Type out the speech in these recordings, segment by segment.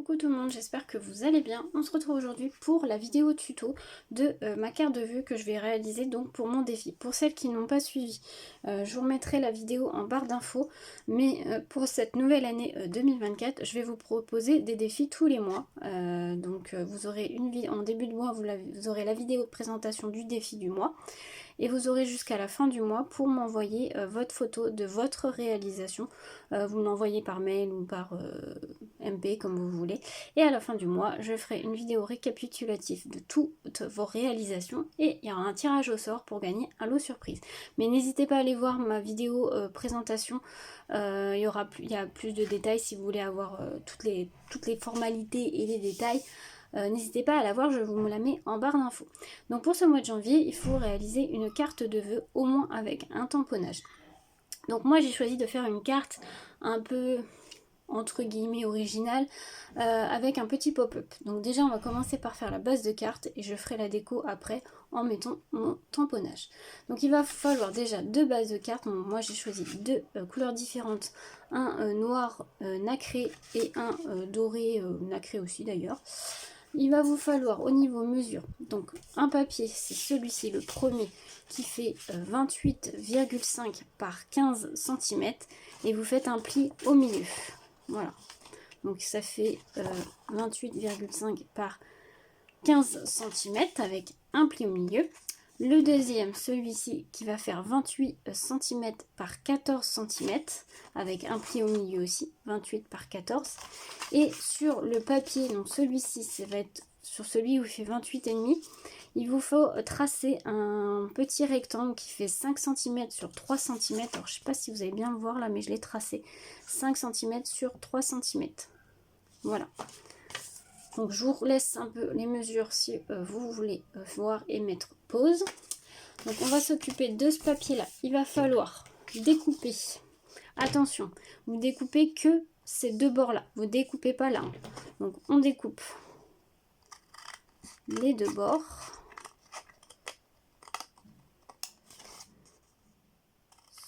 Coucou tout le monde, j'espère que vous allez bien. On se retrouve aujourd'hui pour la vidéo tuto de ma carte de vœux que je vais réaliser donc pour mon défi. Pour celles qui n'ont pas suivi, je vous remettrai la vidéo en barre d'infos. Mais pour cette nouvelle année 2024, je vais vous proposer des défis tous les mois. Vous aurez une vidéo en début de mois, vous aurez la vidéo de présentation du défi du mois. Et vous aurez jusqu'à la fin du mois pour m'envoyer votre photo de votre réalisation. Vous me l'envoyez par mail ou par MP comme vous voulez. Et à la fin du mois, je ferai une vidéo récapitulative de toutes vos réalisations. Et il y aura un tirage au sort pour gagner un lot surprise. Mais n'hésitez pas à aller voir ma vidéo présentation. Il y a plus de détails si vous voulez avoir toutes les formalités et les détails. N'hésitez pas à la voir, je vous la mets en barre d'infos. Donc pour ce mois de janvier, il faut réaliser une carte de vœux, au moins avec un tamponnage. Donc moi j'ai choisi de faire une carte un peu entre guillemets originale, avec un petit pop-up. Donc déjà on va commencer par faire la base de carte et je ferai la déco après en mettant mon tamponnage. Donc il va falloir déjà deux bases de cartes. Donc, moi j'ai choisi deux couleurs différentes, un noir nacré et un doré nacré aussi d'ailleurs. Il va vous falloir au niveau mesure, donc un papier, c'est celui-ci, le premier, qui fait 28,5 par 15 cm et vous faites un pli au milieu. Voilà, donc ça fait 28,5 par 15 cm avec un pli au milieu. Le deuxième, celui-ci, qui va faire 28 cm par 14 cm, avec un pli au milieu aussi, 28 par 14. Et sur le papier, donc celui-ci, ça va être sur celui où il fait 28,5, il vous faut tracer un petit rectangle qui fait 5 cm sur 3 cm. Alors je ne sais pas si vous allez bien le voir là, mais je l'ai tracé 5 cm sur 3 cm. Voilà. Donc je vous laisse un peu les mesures si vous voulez voir et mettre pause. Donc on va s'occuper de ce papier là. Il va falloir découper. Attention, vous découpez que ces deux bords là. Vous découpez pas là. Donc on découpe les deux bords.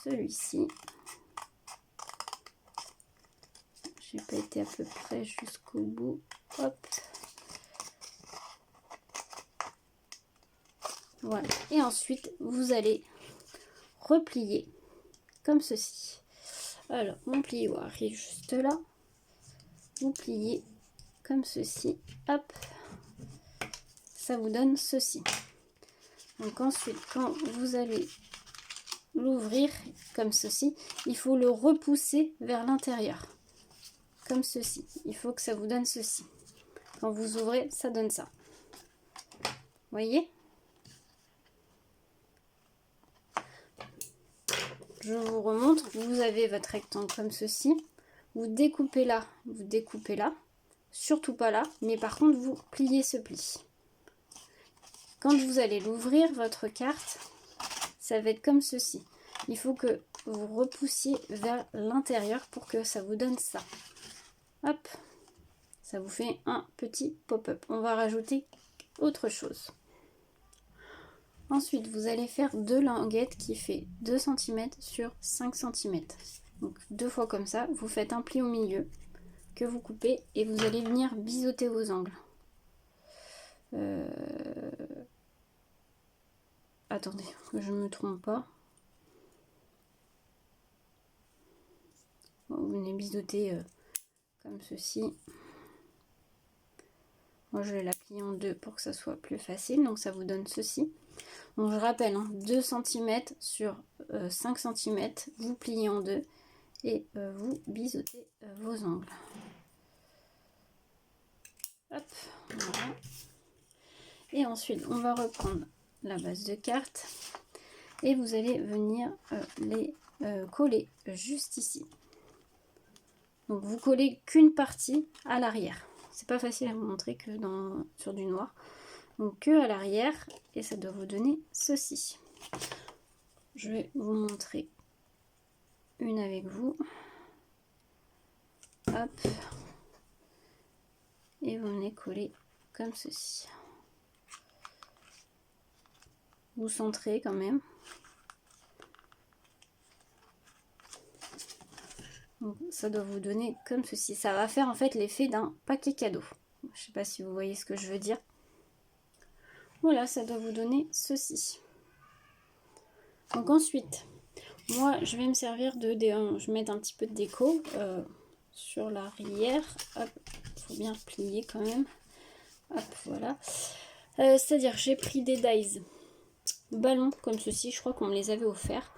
Celui-ci. J'ai pas été à peu près jusqu'au bout. Hop. Voilà. Et ensuite, vous allez replier comme ceci. Alors, mon plié arrive juste là. Vous pliez comme ceci. Hop. Ça vous donne ceci. Donc ensuite, quand vous allez l'ouvrir comme ceci, il faut le repousser vers l'intérieur. Comme ceci. Il faut que ça vous donne ceci. Quand vous ouvrez, ça donne ça. Voyez ? Je vous remontre, vous avez votre rectangle comme ceci, vous découpez là, surtout pas là, mais par contre vous pliez ce pli. Quand vous allez l'ouvrir, votre carte, ça va être comme ceci. Il faut que vous repoussiez vers l'intérieur pour que ça vous donne ça. Hop, ça vous fait un petit pop-up. On va rajouter autre chose. Ensuite, vous allez faire deux languettes qui fait 2 cm sur 5 cm. Donc deux fois comme ça, vous faites un pli au milieu que vous coupez et vous allez venir biseauter vos angles. Attendez, que je ne me trompe pas. Bon, vous venez biseauter comme ceci. Moi, je vais la plier en deux pour que ça soit plus facile. Donc ça vous donne ceci. Donc je rappelle, 2 cm sur 5 cm, vous pliez en deux et vous biseautez vos angles. Hop, voilà. Et ensuite, on va reprendre la base de carte et vous allez venir les coller juste ici. Donc vous collez qu'une partie à l'arrière. C'est pas facile à vous montrer que sur du noir. Donc que à l'arrière et ça doit vous donner ceci. Je vais vous montrer une avec vous. Hop. Et vous venez coller comme ceci. Vous centrez quand même. Donc ça doit vous donner comme ceci. Ça va faire en fait l'effet d'un paquet cadeau. Je sais pas si vous voyez ce que je veux dire. Voilà, ça doit vous donner ceci. Donc ensuite, moi je vais me servir de... je vais mettre un petit peu de déco sur l'arrière. Hop, faut bien plier quand même. Hop, voilà. C'est-à-dire j'ai pris des dies ballons comme ceci. Je crois qu'on me les avait offerts.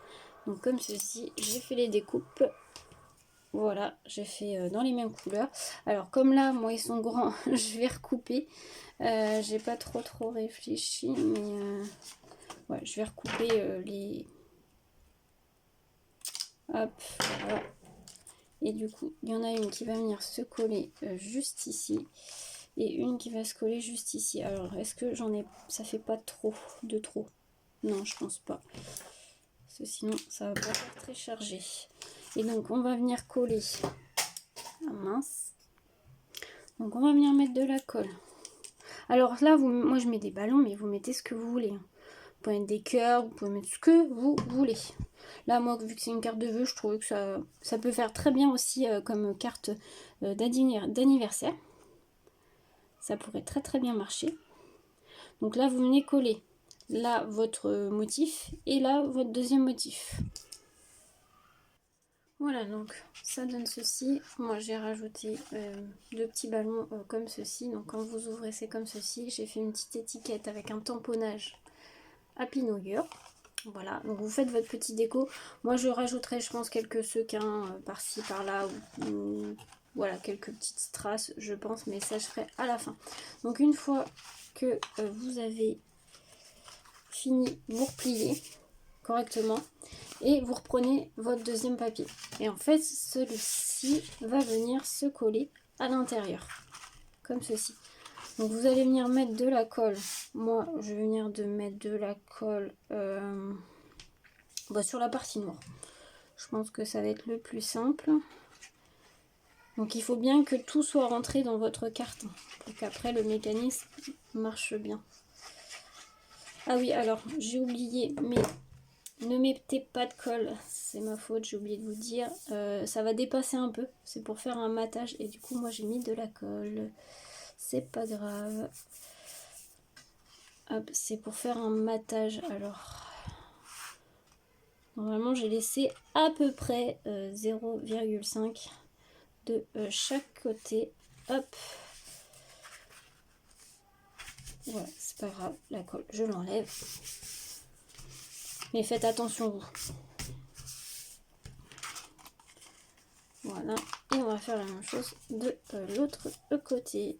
Donc comme ceci, j'ai fait les découpes. Voilà, j'ai fait dans les mêmes couleurs. Alors comme là, moi ils sont grands, je vais recouper. J'ai pas trop réfléchi, mais ouais, je vais recouper les... Hop, voilà. Et du coup, il y en a une qui va venir se coller juste ici. Et une qui va se coller juste ici. Alors, est-ce que j'en ai... Ça fait pas trop de trop? Non, je pense pas. Parce que sinon, ça va pas faire très chargé. Et donc, on va venir coller... Ah mince. Donc, on va venir mettre de la colle. Alors là, moi je mets des ballons, mais vous mettez ce que vous voulez. Vous pouvez mettre des cœurs, vous pouvez mettre ce que vous voulez. Là, moi, vu que c'est une carte de vœux, je trouve que ça peut faire très bien aussi comme carte d'anniversaire. Ça pourrait très bien marcher. Donc là, vous venez coller là votre motif et là votre deuxième motif. Voilà, donc ça donne ceci. Moi, j'ai rajouté deux petits ballons comme ceci. Donc quand vous ouvrez, c'est comme ceci. J'ai fait une petite étiquette avec un tamponnage Happy New Year. Voilà, donc vous faites votre petit déco. Moi, je rajouterai, je pense, quelques sequins par-ci, par-là. Ou voilà, quelques petites strass, je pense. Mais ça, je ferai à la fin. Donc une fois que vous avez fini, vous repliez correctement. Et vous reprenez votre deuxième papier. Et en fait, celui-ci va venir se coller à l'intérieur. Comme ceci. Donc vous allez venir mettre de la colle. Moi, je vais venir de mettre de la colle sur la partie noire. Je pense que ça va être le plus simple. Donc il faut bien que tout soit rentré dans votre carte. Pour qu'après le mécanisme marche bien. Ah oui, alors j'ai oublié, mais ne mettez pas de colle. C'est ma faute, j'ai oublié de vous dire. Ça va dépasser un peu. C'est pour faire un matage. Et du coup, moi j'ai mis de la colle. C'est pas grave. Hop, c'est pour faire un matage. Alors, normalement, j'ai laissé à peu près 0,5 de chaque côté. Hop. Voilà, c'est pas grave. La colle, je l'enlève. Mais faites attention, vous. Voilà. Et on va faire la même chose de l'autre côté.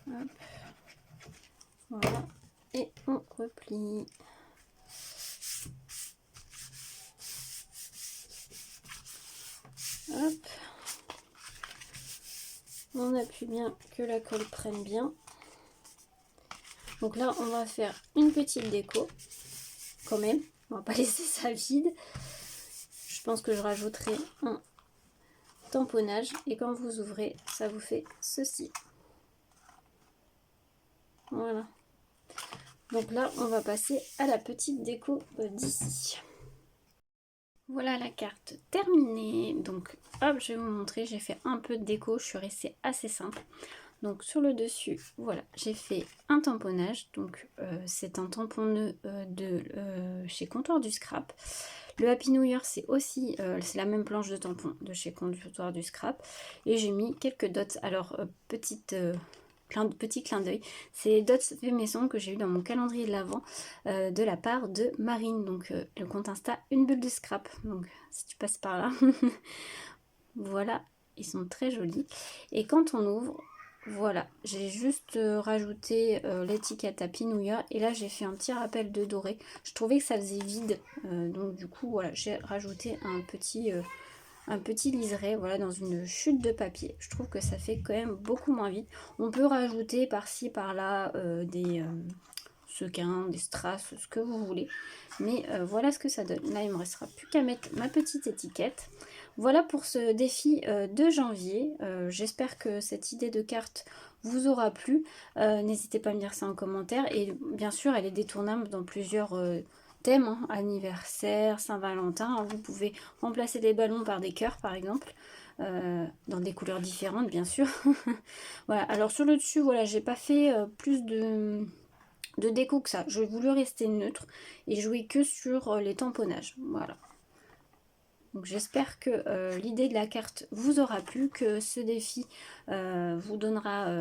Hop. Voilà. Et on replie. Hop. On appuie bien que la colle prenne bien. Donc là, on va faire une petite déco. Quand même. On va pas laisser ça vide. Je pense que je rajouterai un tamponnage. Et quand vous ouvrez, ça vous fait ceci. Voilà. Donc là, on va passer à la petite déco d'ici. Voilà la carte terminée. Donc hop, je vais vous montrer. J'ai fait un peu de déco. Je suis restée assez simple. Donc sur le dessus, voilà, j'ai fait un tamponnage. Donc c'est un tamponneux de chez Comptoir du Scrap. Le Happy New Year, c'est aussi c'est la même planche de tampon de chez Comptoir du Scrap. Et j'ai mis quelques dots. Alors petit clin d'œil, c'est les dots fait maison que j'ai eu dans mon calendrier de l'Avent de la part de Marine. Donc le compte Insta Une Bulle de Scrap. Donc si tu passes par là, voilà, ils sont très jolis. Et quand on ouvre, voilà, j'ai juste rajouté l'étiquette Happy New Year et là j'ai fait un petit rappel de doré. Je trouvais que ça faisait vide, donc du coup voilà, j'ai rajouté un petit liseré, voilà, dans une chute de papier. Je trouve que ça fait quand même beaucoup moins vide. On peut rajouter par-ci par-là des sequins, des strass, ce que vous voulez. Mais voilà ce que ça donne. Là, il ne me restera plus qu'à mettre ma petite étiquette. Voilà pour ce défi de janvier. J'espère que cette idée de carte vous aura plu. N'hésitez pas à me dire ça en commentaire. Et bien sûr, elle est détournable dans plusieurs thèmes, hein, anniversaire, Saint-Valentin. Vous pouvez remplacer les ballons par des cœurs par exemple, dans des couleurs différentes bien sûr. Voilà, alors sur le dessus, voilà, j'ai pas fait plus de déco que ça. J'ai voulu rester neutre et jouer que sur les tamponnages. Voilà. Donc j'espère que l'idée de la carte vous aura plu, que ce défi vous donnera,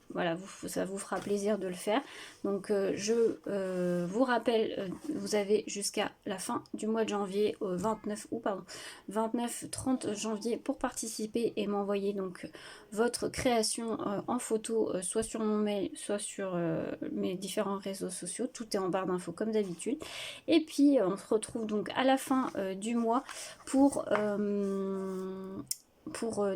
voilà, ça vous fera plaisir de le faire. Donc je vous rappelle, vous avez jusqu'à la fin du mois de janvier, 29-30 janvier pour participer et m'envoyer donc votre création en photo, soit sur mon mail, soit sur mes différents réseaux sociaux. Tout est en barre d'infos comme d'habitude. Et puis on se retrouve donc à la fin du mois pour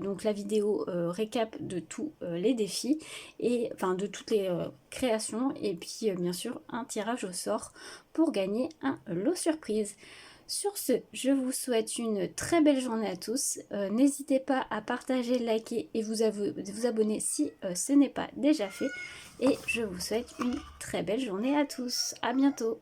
donc la vidéo récap de tous les défis et enfin de toutes les créations, et puis bien sûr un tirage au sort pour gagner un lot surprise. Sur ce, je vous souhaite une très belle journée à tous. N'hésitez pas à partager, liker et vous abonner si ce n'est pas déjà fait. Et je vous souhaite une très belle journée à tous. À bientôt.